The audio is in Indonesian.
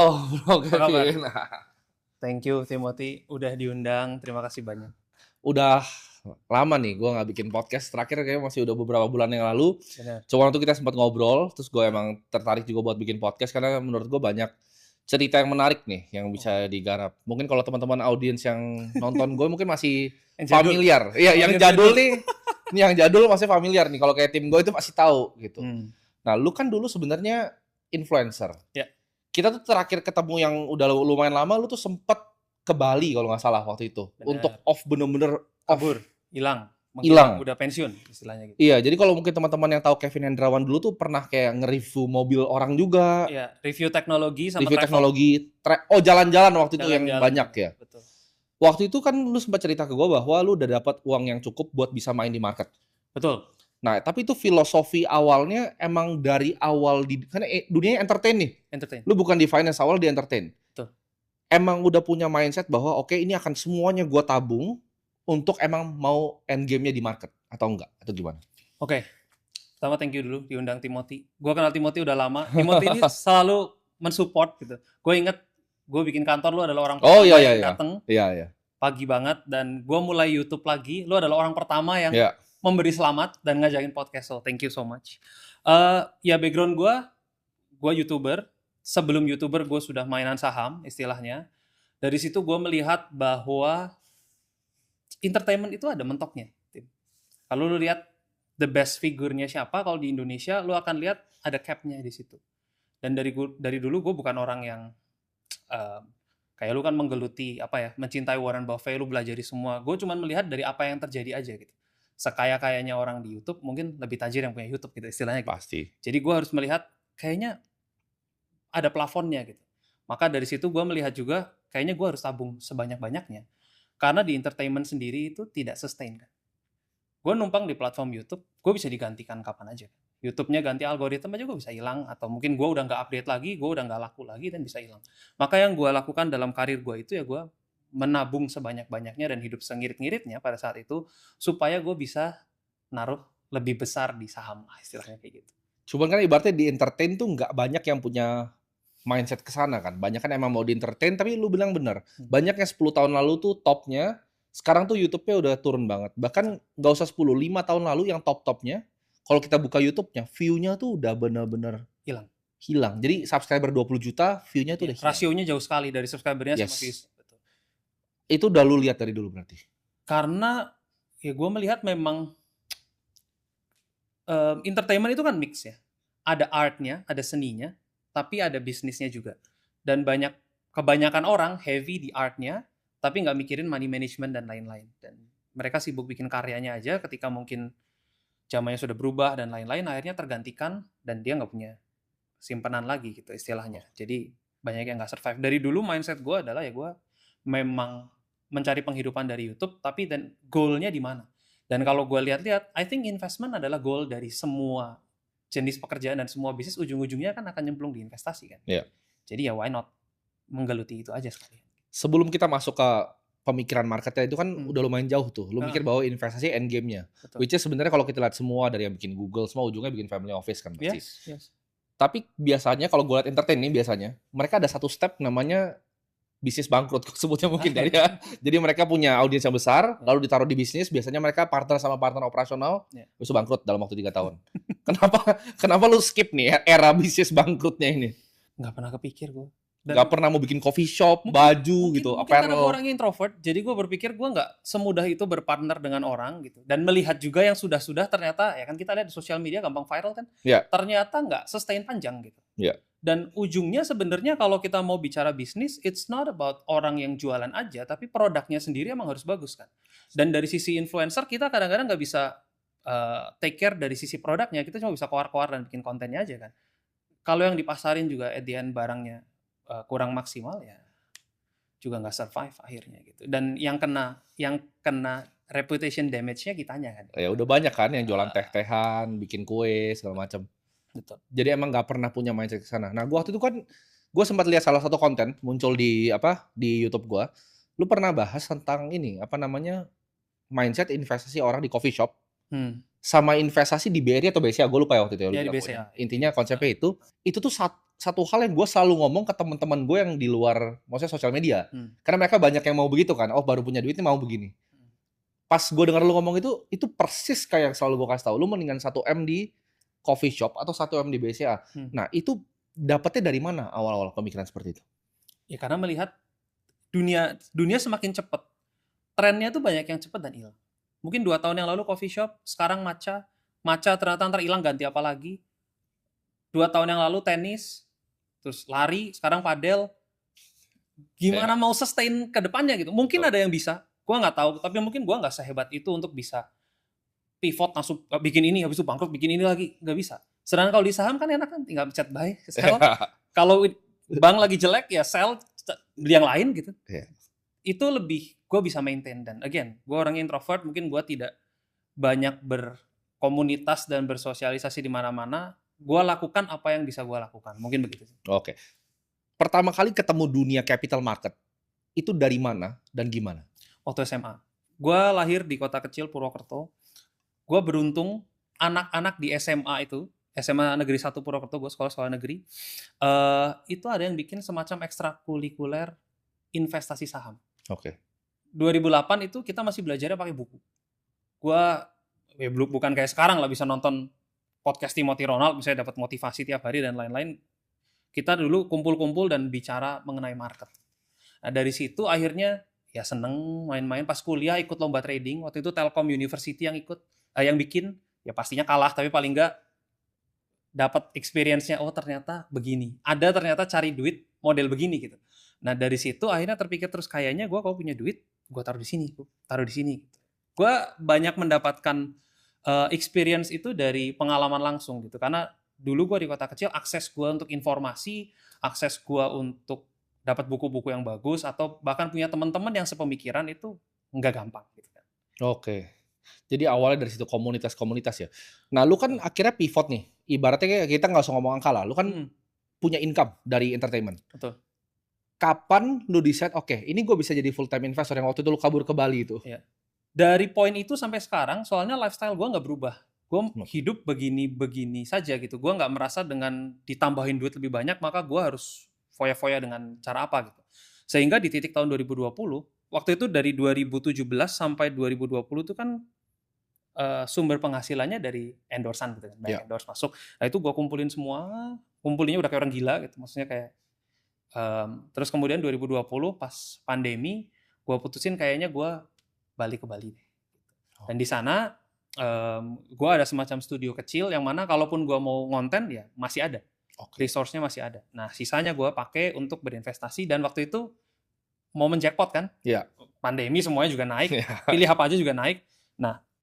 Halo Bro Apa kabar? Kevin. Thank you Timothy udah diundang. Terima kasih banyak. Udah lama nih gue nggak bikin podcast. Terakhir kayaknya masih udah beberapa bulan yang lalu. Benar. Cuma waktu kita sempat ngobrol, terus gue emang tertarik juga buat bikin podcast karena menurut gue banyak cerita yang menarik nih yang bisa digarap. Mungkin kalau teman-teman audiens yang nonton gue mungkin masih Yang jadul. familiar. Iya, yang Audiens jadul jadul. nih, ini yang jadul masih familiar nih. Kalau kayak tim gue itu masih tahu gitu. Hmm. Nah, lu kan dulu sebenarnya influencer. Ya. Kita tuh terakhir ketemu yang udah lumayan lama, lu tuh sempet ke Bali kalau nggak salah waktu itu. Benar. Untuk off bener-bener off. Kabur, hilang, Hilang. udah pensiun istilahnya gitu. Iya, jadi kalau mungkin teman-teman yang tahu Kevin Hendrawan dulu tuh pernah kayak nge-review mobil orang juga. Iya, review teknologi sama Review travel. teknologi. Jalan-jalan waktu itu yang Jalan-jalan. banyak ya. Betul. Waktu itu kan lu sempat cerita ke gue bahwa lu udah dapat uang yang cukup buat bisa main di market. Betul. Nah, tapi itu filosofi awalnya emang dari awal karena dunianya entertain nih. Entertain. Lu bukan di finance, awal di entertain. Betul. Emang udah punya mindset bahwa oke, ini akan semuanya gue tabung untuk emang mau end game-nya di market atau enggak atau gimana? Oke. Pertama thank you dulu diundang Timothy. Gue kenal Timothy udah lama. Timothy ini selalu mensupport gitu. Gue inget gue bikin kantor, lu adalah orang pertama yang datang. Iya. Pagi banget, dan gue mulai YouTube lagi. Lu adalah orang pertama yang memberi selamat dan ngajakin podcast. So thank you so much. Ya background gue YouTuber. Sebelum YouTuber gue sudah mainan saham istilahnya. Dari situ gue melihat bahwa entertainment itu ada mentoknya. Kalau lu lihat the best figure-nya siapa kalau di Indonesia, lu akan lihat ada cap-nya di situ. Dan dari dulu gue bukan orang yang kayak lu kan menggeluti mencintai Warren Buffett, lu belajari semua. Gue cuma melihat dari apa yang terjadi aja gitu. Sekaya-kayanya orang di YouTube, mungkin lebih tajir yang punya YouTube gitu istilahnya gitu. Pasti. Jadi gue harus melihat kayaknya ada plafonnya gitu. Maka dari situ gue melihat juga kayaknya gue harus tabung sebanyak-banyaknya. Karena di entertainment sendiri itu tidak sustain kan. Gue numpang di platform YouTube, gue bisa digantikan kapan aja. YouTube-nya ganti algoritma aja gue bisa hilang, atau mungkin gue udah nggak update lagi, gue udah nggak laku lagi dan bisa hilang. Maka yang gue lakukan dalam karir gue itu ya gue menabung sebanyak-banyaknya dan hidup sengirit-ngiritnya pada saat itu supaya gue bisa naruh lebih besar di saham lah istilahnya kayak gitu. Cuman kan ibaratnya di entertain tuh nggak banyak yang punya mindset ke sana kan. Banyak kan emang mau di entertain, tapi lu bilang bener. Banyak yang 10 tahun lalu tuh topnya, sekarang tuh YouTube-nya udah turun banget. Bahkan nggak usah 10, 5 tahun lalu yang top-topnya, kalau kita buka YouTube-nya, view-nya tuh udah bener-bener hilang. Jadi subscriber 20 juta, view-nya tuh udah hilang. Rasionya jauh sekali dari subscribernya sama views. Betul. Itu udah lu lihat dari dulu berarti? Karena ya gue melihat memang entertainment itu kan mix ya. Ada artnya, ada seninya, tapi ada bisnisnya juga. Dan kebanyakan orang heavy di artnya, tapi nggak mikirin money management dan lain-lain. Dan mereka sibuk bikin karyanya aja, ketika mungkin zamannya sudah berubah dan lain-lain, akhirnya tergantikan dan dia nggak punya simpanan lagi gitu istilahnya. Jadi banyak yang nggak survive. Dari dulu mindset gue adalah ya gue memang mencari penghidupan dari YouTube, tapi dan goalnya di mana? Dan kalau gue lihat-lihat, I think investment adalah goal dari semua jenis pekerjaan dan semua bisnis, ujung-ujungnya kan akan nyemplung di investasi kan. Iya. Jadi ya why not menggeluti itu aja sekali. Sebelum kita masuk ke pemikiran marketnya itu kan udah lumayan jauh tuh. Lu mikir bahwa investasi end game-nya. Which is sebenarnya kalau kita lihat semua dari yang bikin Google, semua ujungnya bikin family office kan pasti. Yes. Tapi biasanya kalau gue lihat entertain nih biasanya, mereka ada satu step namanya bisnis bangkrut sebutnya mungkin ya. Jadi mereka punya audiens yang besar, lalu ditaruh di bisnis, biasanya mereka partner sama partner operasional, bisa bangkrut dalam waktu 3 tahun. Kenapa lu skip nih era bisnis bangkrutnya ini? Nggak pernah kepikir gue. Gak pernah mau bikin coffee shop, baju gitu, mungkin karena apparel. gue orangnya introvert, jadi gue berpikir gue nggak semudah itu berpartner dengan orang gitu. Dan melihat juga yang sudah-sudah ternyata, ya kan kita lihat di sosial media gampang viral kan, ternyata nggak sustain panjang gitu. Dan ujungnya sebenarnya kalau kita mau bicara bisnis, it's not about orang yang jualan aja, tapi produknya sendiri emang harus bagus kan. Dan dari sisi influencer, kita kadang-kadang nggak bisa take care dari sisi produknya, kita cuma bisa koar-koar dan bikin kontennya aja kan. Kalau yang dipasarin juga at the end barangnya kurang maksimal ya juga nggak survive akhirnya gitu. Dan yang kena reputation damage-nya kitanya kan. Ya udah banyak kan yang jualan teh-tehan, bikin kue segala macam. Betul. Jadi emang nggak pernah punya mindset ke sana. Nah, gua waktu itu kan gue sempat lihat salah satu konten muncul di YouTube gua. Lu pernah bahas tentang ini mindset investasi orang di coffee shop. sama investasi di BRI atau BCA, gue lupa ya waktu itu. Ya di BCA. Intinya konsepnya itu tuh satu hal yang gue selalu ngomong ke teman-teman gue yang di luar, maksudnya sosial media. Karena mereka banyak yang mau begitu kan, oh baru punya duit ini mau begini. Pas gue denger lu ngomong itu persis kayak yang selalu gue kasih tau, lu mendingan 1M di coffee shop atau 1M di BCA. Nah itu dapetnya dari mana awal-awal pemikiran seperti itu? Ya karena melihat dunia semakin cepat. Trennya tuh banyak yang cepat dan hilang. Mungkin 2 tahun yang lalu coffee shop, sekarang matcha ternyata ntar hilang ganti apa lagi. 2 tahun yang lalu tenis, terus lari, sekarang padel. Gimana mau sustain ke depannya gitu? Mungkin ada yang bisa, gua nggak tahu, tapi mungkin gua nggak sehebat itu untuk bisa pivot langsung bikin ini, habis itu bangkrut bikin ini lagi, nggak bisa. Sedangkan kalau di saham kan enak kan, tinggal pencet buy, sell. Kalau bank lagi jelek ya sell, beli yang lain gitu. Itu lebih gue bisa maintain. Dan again, gue orang introvert, mungkin gue tidak banyak berkomunitas dan bersosialisasi di mana-mana. Gue lakukan apa yang bisa gue lakukan, mungkin begitu. Oke. Pertama kali ketemu dunia capital market itu dari mana dan gimana? Waktu SMA. Gue lahir di kota kecil Purwokerto. Gue beruntung anak-anak di SMA itu, SMA Negeri 1 Purwokerto, gue sekolah negeri, itu ada yang bikin semacam ekstrakurikuler investasi saham. Oke. 2008 itu kita masih belajarnya pakai buku. Gua bukan kayak sekarang lah bisa nonton podcast Timothy Ronald, misalnya dapat motivasi tiap hari dan lain-lain. Kita dulu kumpul-kumpul dan bicara mengenai market. Nah dari situ akhirnya ya seneng main-main. Pas kuliah ikut lomba trading. Waktu itu Telkom University yang yang bikin. Ya pastinya kalah, tapi paling nggak dapat experience-nya. Oh ternyata begini. Ada ternyata cari duit model begini gitu. Nah dari situ akhirnya terpikir terus, kayaknya gue kalau punya duit, gue taruh di sini, Gue banyak mendapatkan experience itu dari pengalaman langsung gitu. Karena dulu gue di kota kecil, akses gue untuk informasi, akses gue untuk dapat buku-buku yang bagus, atau bahkan punya teman-teman yang sepemikiran itu nggak gampang. Gitu kan. Oke. Jadi awalnya dari situ komunitas-komunitas ya. Nah lu kan akhirnya pivot nih. Ibaratnya kita nggak usah ngomong angka lah. Lu kan punya income dari entertainment. Betul. Kapan lu decide, oke, ini gue bisa jadi full time investor yang waktu itu lu kabur ke Bali itu? Ya. Dari poin itu sampai sekarang, soalnya lifestyle gue nggak berubah. Gue hidup begini-begini saja gitu. Gue nggak merasa dengan ditambahin duit lebih banyak, maka gue harus foya-foya dengan cara apa gitu. Sehingga di titik tahun 2020, waktu itu dari 2017 sampai 2020 itu kan sumber penghasilannya dari endorsan gitu kan. Banyak endorse masuk. Nah itu gue kumpulin semua, kumpulinnya udah kayak orang gila gitu. Maksudnya kayak terus kemudian 2020 pas pandemi, gue putusin kayaknya gue balik ke Bali. Dan di sana gue ada semacam studio kecil yang mana kalaupun gue mau ngonten ya masih ada, resource-nya masih ada. Nah sisanya gue pakai untuk berinvestasi, dan waktu itu momen jackpot kan, pandemi semuanya juga naik, pilih apa aja juga naik. Nah